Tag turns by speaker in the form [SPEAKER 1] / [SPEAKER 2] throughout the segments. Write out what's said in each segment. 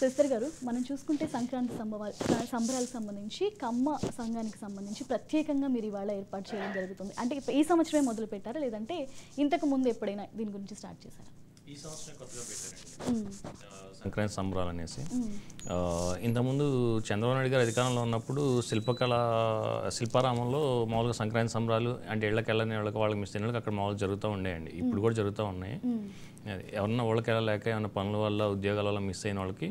[SPEAKER 1] Sister గారు మనం చూసుకుంటే సంక్రాంతి సంబరాలకు సంబంధించి కమ్మ సంఘానికి సంబంధించి ప్రత్యేకంగా మీరు ఇవాళ ఏర్పాటు చేయడం జరుగుతుంది. అంటే ఈ సంవత్సరమే మొదలు పెట్టారా లేదంటే ఇంతకు ముందు ఎప్పుడైనా దీని గురించి స్టార్ట్ చేశారా?
[SPEAKER 2] ఈ సంవత్సరం కొత్తగా పెట్టారండి సంక్రాంతి సంబరాలు అనేసి. ఇంతకుముందు చంద్రబాబు నాయుడు గారు అధికారంలో ఉన్నప్పుడు శిల్పారామంలో మామూలుగా సంక్రాంతి సంబరాలు అంటే ఇళ్ళకెళ్ళని వాళ్ళకి మిస్ అయిన అక్కడ మామూలుగా జరుగుతూ ఉండేయండి. ఇప్పుడు కూడా జరుగుతూ ఉన్నాయి. ఎవరన్నా ఊళ్ళకి వెళ్ళలేక ఏమైనా పనుల వల్ల ఉద్యోగాల వల్ల మిస్ అయిన వాళ్ళకి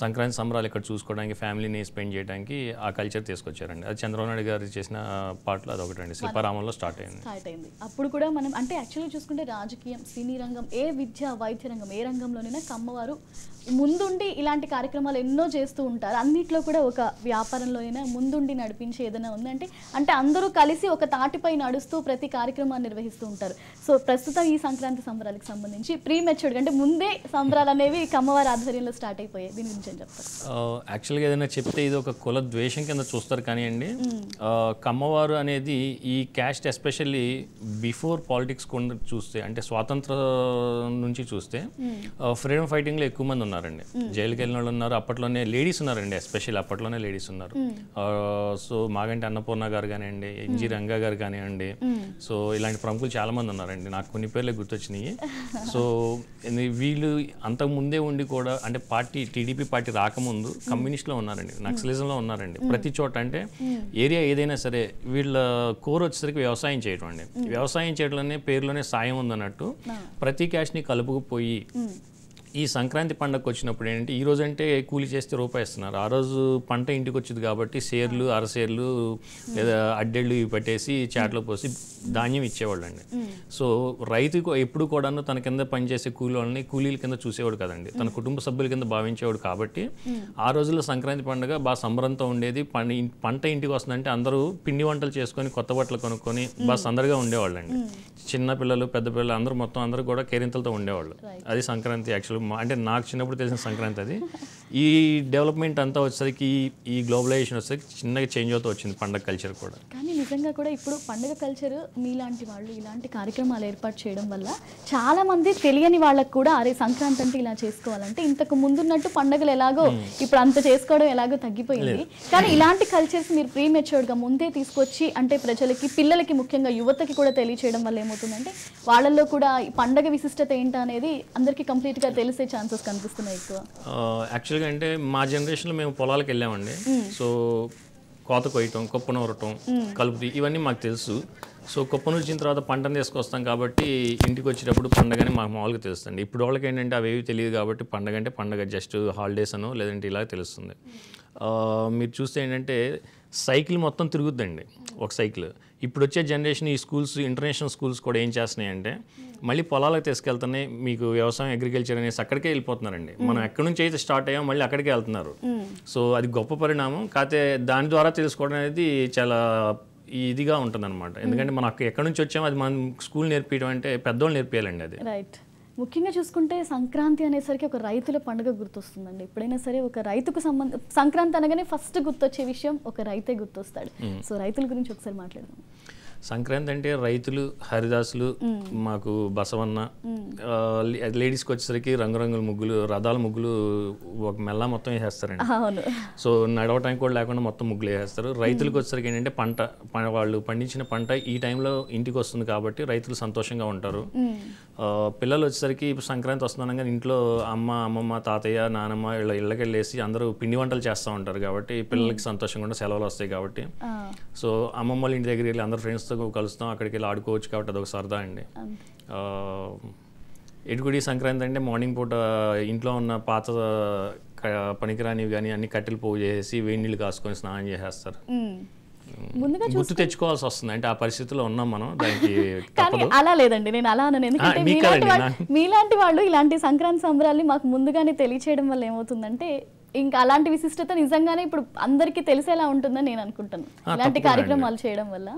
[SPEAKER 2] సంక్రాంతి సంబరాలు ఇక్కడ చూసుకోవడానికి ఫ్యామిలీని స్పెండ్ చేయడానికి ఆ కల్చర్ తీసుకొచ్చారండి. అది చంద్రబాబు నాయుడు గారు చేసిన పాటలు అది ఒకటండి. శిల్పారామంలో స్టార్ట్ అయింది.
[SPEAKER 1] అప్పుడు కూడా మనం అంటే యాక్చువల్గా చూసుకుంటే రాజకీయం, సినీ రంగం, ఏ విద్య, వైద్య రంగం, ఏ రంగంలోనైనా కమ్మవారు ముందుండి ఇలాంటి కార్యక్రమాలు ఎన్నో చేస్తూ ఉంటారు. అన్నిట్లో కూడా ఒక వ్యాపారంలోనైనా ముందుండి నడిపించే ఏదైనా ఉందంటే అంటే అందరూ కలిసి ఒక తాటిపై నడుస్తూ ప్రతి కార్యక్రమాన్ని నిర్వహిస్తూ ఉంటారు. సో ప్రస్తుతం ఈ సంక్రాంతి సంబరాలకు సంబంధించి ప్రీ మెచ్యూర్డ్ అంటే ముందే సంబరాలు అనేవి కమ్మవారి ఆధ్వర్యంలో స్టార్ట్ అయిపోయాయి. దీని గురించి ఏం చెప్తారు?
[SPEAKER 2] యాక్చువల్గా ఏదైనా చెప్తే ఇది ఒక కుల ద్వేషం కింద చూస్తారు కానివ్వండి. కమ్మవారు అనేది ఈ క్యాస్ట్ ఎస్పెషల్లీ బిఫోర్ పాలిటిక్స్ కూడా చూస్తే అంటే స్వాతంత్ర నుంచి చూస్తే ఫ్రీడమ్ ఫైటింగ్లో ఎక్కువ మంది ఉన్నారండి. జైలుకి వెళ్ళిన వాళ్ళు ఉన్నారు. అప్పట్లోనే లేడీస్ ఉన్నారండి. ఎస్పెషల్లీ అప్పట్లోనే లేడీస్ ఉన్నారు. సో మాగంటి అన్నపూర్ణ గారు కానివ్వండి, ఎన్జి రంగా గారు కానివ్వండి, సో ఇలాంటి ప్రముఖులు చాలా మంది ఉన్నారండి. నాకు కొన్ని పేర్లే గుర్తొచ్చినాయి. సో వీళ్ళు అంతకు ముందే ఉండి కూడా అంటే టీడీపీ పార్టీ రాకముందు కమ్యూనిస్ట్లో ఉన్నారండి, నక్సలిజంలో ఉన్నారండి. ప్రతి చోట అంటే ఏరియా ఏదైనా సరే వీళ్ళ కోర్ వచ్చేసరికి వ్యవసాయం చేయడం అండి. వ్యవసాయం చేయడంలోనే పేరులోనే సాయం ఉందన్నట్టు ప్రతి క్యాస్ట్ని కలుపుకుపోయి ఈ సంక్రాంతి పండుగకు వచ్చినప్పుడు ఏంటంటే ఈ రోజు అంటే కూలి చేస్తే రూపాయి ఇస్తున్నారు. ఆ రోజు పంట ఇంటికి వచ్చింది కాబట్టి సేర్లు, అరసేర్లు లేదా అడ్డెళ్ళు ఇవి పెట్టేసి చాట్లో పోసి ధాన్యం ఇచ్చేవాళ్ళు అండి. సో రైతుకు ఎప్పుడు కూడాను తన కింద పనిచేసే కూలీలని కూలీల కింద చూసేవాడు కదండి, తన కుటుంబ సభ్యుల కింద భావించేవాడు. కాబట్టి ఆ రోజుల్లో సంక్రాంతి పండుగ బాగా సంబరంతో ఉండేది. పంట ఇంటికి వస్తుందంటే అందరూ పిండి వంటలు చేసుకొని కొత్త బట్టలు కొనుక్కొని బాగా సందడిగా ఉండేవాళ్ళు అండి. చిన్న పిల్లలు, పెద్ద పిల్లలు అందరూ కూడా కేరింతలతో ఉండేవాళ్ళు. అది సంక్రాంతి యాక్చువల్ అంటే నాకు చిన్నప్పుడు తెలిసిన సంక్రాంతి అది. ఈ డెవలప్మెంట్ అంతా వచ్చేసరికి ఈ గ్లోబలైజేషన్ వచ్చేసరికి చిన్నగా చేంజ్ అవుతూ వచ్చింది పండుగ కల్చర్ కూడా.
[SPEAKER 1] కానీ నిజంగా కూడా ఇప్పుడు పండుగ కల్చర్ మీలాంటి వాళ్ళు ఇలాంటి కార్యక్రమాలు ఏర్పాటు చేయడం వల్ల చాలా మంది తెలియని వాళ్ళకు కూడా అరే సంక్రాంతి అంటే ఇలా చేసుకోవాలంటే ఇంతకు ముందున్నట్టు పండుగలు ఎలాగో ఇప్పుడు అంత చేసుకోవడం ఎలాగో తగ్గిపోయింది. కానీ ఇలాంటి కల్చర్స్ మీరు ప్రీ మెచ్యూర్డ్గా ముందే తీసుకొచ్చి అంటే ప్రజలకి, పిల్లలకి, ముఖ్యంగా యువతకి కూడా తెలియచేయడం వల్ల ఏమవుతుందంటే వాళ్ళల్లో కూడా ఈ పండుగ విశిష్టత ఏంటి అనేది అందరికీ కంప్లీట్గా తెలిసే ఛాన్సెస్ కనిపిస్తున్నాయి ఎక్కువ.
[SPEAKER 2] యాక్చువల్గా అంటే మా జనరేషన్లో మేము పొలాలకు వెళ్ళామండి. సో కోత కొయ్యటం, కొప్ప నూరటం, కలుపుది ఇవన్నీ మాకు తెలుసు. సో కొప్ప నూర్చిన తర్వాత పంటను తీసుకొస్తాం కాబట్టి ఇంటికి వచ్చేటప్పుడు పండగని మాకు మామూలుగా తెలుస్తుంది. ఇప్పుడు వాళ్ళకి ఏంటంటే అవేవి తెలియదు కాబట్టి పండగ అంటే పండగ జస్ట్ హాలిడేస్ అనో లేదంటే ఇలా తెలుస్తుంది. మీరు చూస్తే ఏంటంటే సైకిల్ మొత్తం తిరుగుద్దండి ఒక సైకిల్. ఇప్పుడు వచ్చే జనరేషన్ ఈ స్కూల్స్, ఇంటర్నేషనల్ స్కూల్స్ కూడా ఏం చేస్తున్నాయంటే మళ్ళీ పొలాలకు తీసుకెళ్తున్నాయి. మీకు వ్యవసాయం, అగ్రికల్చర్ అనేసి అక్కడికే వెళ్ళిపోతున్నారండి. మనం ఎక్కడి నుంచి అయితే స్టార్ట్ అయ్యామో మళ్ళీ అక్కడికే వెళ్తున్నారు. సో అది గొప్ప పరిణామం. కాకపోతే దాని ద్వారా తెలుసుకోవడం అనేది చాలా ఇదిగా ఉంటుంది అనమాట. ఎందుకంటే మనం ఎక్కడి నుంచి వచ్చామో అది మనం స్కూల్ నేర్పించడం అంటే పెద్దోళ్ళు నేర్పియాలండి అది.
[SPEAKER 1] రైట్. ముఖ్యంగా చూసుకుంటే సంక్రాంతి అనేసరికి ఒక రైతుల పండుగ గుర్తొస్తుందండి. ఎప్పుడైనా సరే ఒక రైతుకు సంక్రాంతి అనగానే ఫస్ట్ గుర్తొచ్చే విషయం ఒక రైతే గుర్తొస్తాడు. సో రైతుల గురించి ఒకసారి మాట్లాడదాం.
[SPEAKER 2] సంక్రాంతి అంటే రైతులు, హరిదాసులు, మాకు బసవన్న, లేడీస్కి వచ్చేసరికి రంగురంగుల ముగ్గులు, రథాల ముగ్గులు ఒక మెల్ల మొత్తం వేసేస్తారండి. సో నడవటానికి కూడా లేకుండా మొత్తం ముగ్గులు వేసేస్తారు. రైతులకు వచ్చేసరికి ఏంటంటే వాళ్ళు పండించిన పంట ఈ టైంలో ఇంటికి వస్తుంది కాబట్టి రైతులు సంతోషంగా ఉంటారు. పిల్లలు వచ్చేసరికి ఇప్పుడు సంక్రాంతి వస్తుందనగా ఇంట్లో అమ్మమ్మ, తాతయ్య, నానమ్మ ఇళ్ళకి వెళ్ళేసి అందరూ పిండి వంటలు చేస్తూ ఉంటారు కాబట్టి పిల్లలకి సంతోషంగా ఉంటే సెలవులు వస్తాయి కాబట్టి. సో అమ్మమ్మ వాళ్ళ ఇంటి దగ్గరికి వెళ్ళి అందరు ఫ్రెండ్స్ కలుస్తాం, అక్కడికి వెళ్ళి ఆడుకోవచ్చు కాబట్టి అదొక సరదా అండి. ఎటుకుడి సంక్రాంతి అంటే మార్నింగ్ పూట ఇంట్లో ఉన్న పాత పనికిరానివి కానీ అన్ని కట్టెలు పోగు చేసి వేడి నీళ్ళు కాసుకొని స్నానం చేసేస్తారు. గుర్తు తెచ్చుకోవాల్సి వస్తుంది అంటే ఆ పరిస్థితిలో ఉన్నాం మనం. దానికి
[SPEAKER 1] అలా లేదండి, నేను అలా అన్నాను. ఎందుకంటే మీలాంటి వాళ్ళు ఇలాంటి సంక్రాంతి సంబరాల్ని మాకు ముందుగానే తెలియచేయడం వల్ల ఏమవుతుందంటే ఇంకా అలాంటి విశిష్టత నిజంగానే ఇప్పుడు అందరికీ తెలిసేలా ఉంటుందని నేను అనుకుంటాను ఇలాంటి కార్యక్రమాలు చేయడం వల్ల.